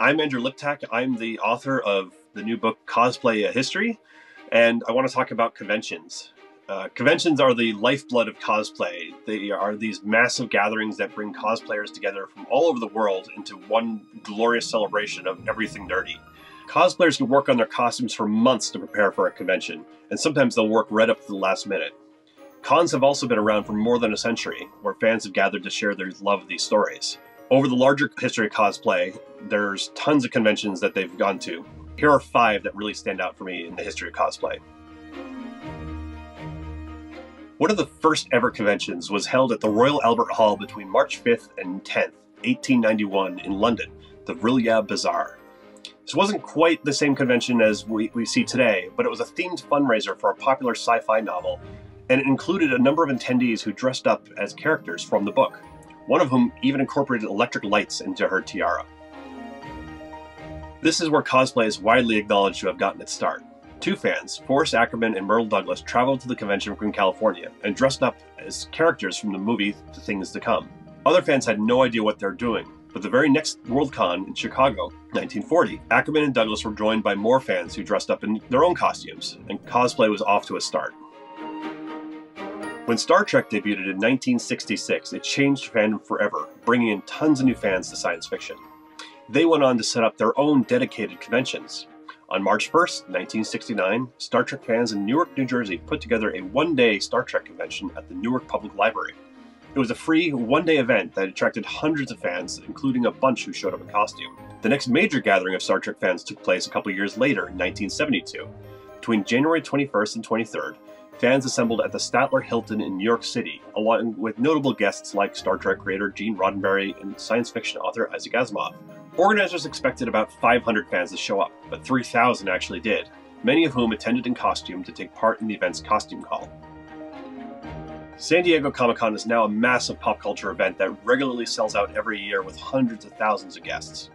I'm Andrew Liptak. I'm the author of the new book, Cosplay, A History, and I want to talk about conventions. Conventions are the lifeblood of cosplay. They are these massive gatherings that bring cosplayers together from all over the world into one glorious celebration of everything nerdy. Cosplayers can work on their costumes for months to prepare for a convention, and sometimes they'll work right up to the last minute. Cons have also been around for more than a century, where fans have gathered to share their love of these stories. Over the larger history of cosplay, there's tons of conventions that they've gone to. Here are 5 that really stand out for me in the history of cosplay. One of the first ever conventions was held at the Royal Albert Hall between March 5th and 10th, 1891 in London, the Brilliant Bazaar. This wasn't quite the same convention as we see today, but it was a themed fundraiser for a popular sci-fi novel, and it included a number of attendees who dressed up as characters from the book, one of whom even incorporated electric lights into her tiara. This is where cosplay is widely acknowledged to have gotten its start. 2 fans, Forrest Ackerman and Myrtle Douglas, traveled to the convention from California and dressed up as characters from the movie The Things to Come. Other fans had no idea what they were doing, but the very next Worldcon in Chicago, 1940, Ackerman and Douglas were joined by more fans who dressed up in their own costumes, and cosplay was off to a start. When Star Trek debuted in 1966, it changed fandom forever, bringing in tons of new fans to science fiction. They went on to set up their own dedicated conventions. On March 1st, 1969, Star Trek fans in Newark, New Jersey put together a one-day Star Trek convention at the Newark Public Library. It was a free, one-day event that attracted hundreds of fans, including a bunch who showed up in costume. The next major gathering of Star Trek fans took place a couple years later in 1972. Between January 21st and 23rd, fans assembled at the Statler Hilton in New York City, along with notable guests like Star Trek creator Gene Roddenberry and science fiction author Isaac Asimov. Organizers expected about 500 fans to show up, but 3,000 actually did, many of whom attended in costume to take part in the event's costume call. San Diego Comic-Con is now a massive pop culture event that regularly sells out every year with hundreds of thousands of guests.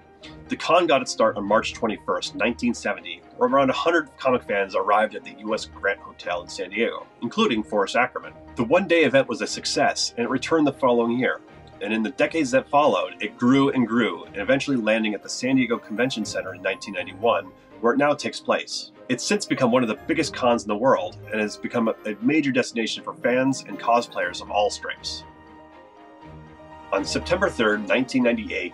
The con got its start on March 21st, 1970, where around 100 comic fans arrived at the U.S. Grant Hotel in San Diego, including Forrest Ackerman. The one-day event was a success, and it returned the following year. And in the decades that followed, it grew and grew, and eventually landing at the San Diego Convention Center in 1991, where it now takes place. It's since become one of the biggest cons in the world, and has become a major destination for fans and cosplayers of all stripes. On September 3rd, 1998,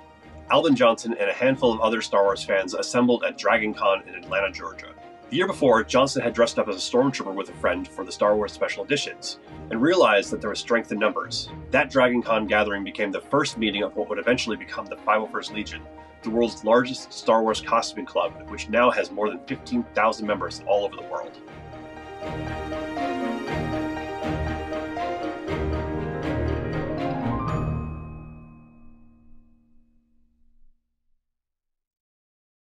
Alvin Johnson and a handful of other Star Wars fans assembled at Dragoncon in Atlanta, Georgia. The year before, Johnson had dressed up as a stormtrooper with a friend for the Star Wars Special Editions, and realized that there was strength in numbers. That Dragoncon gathering became the first meeting of what would eventually become the 501st Legion, the world's largest Star Wars costuming club, which now has more than 15,000 members all over the world.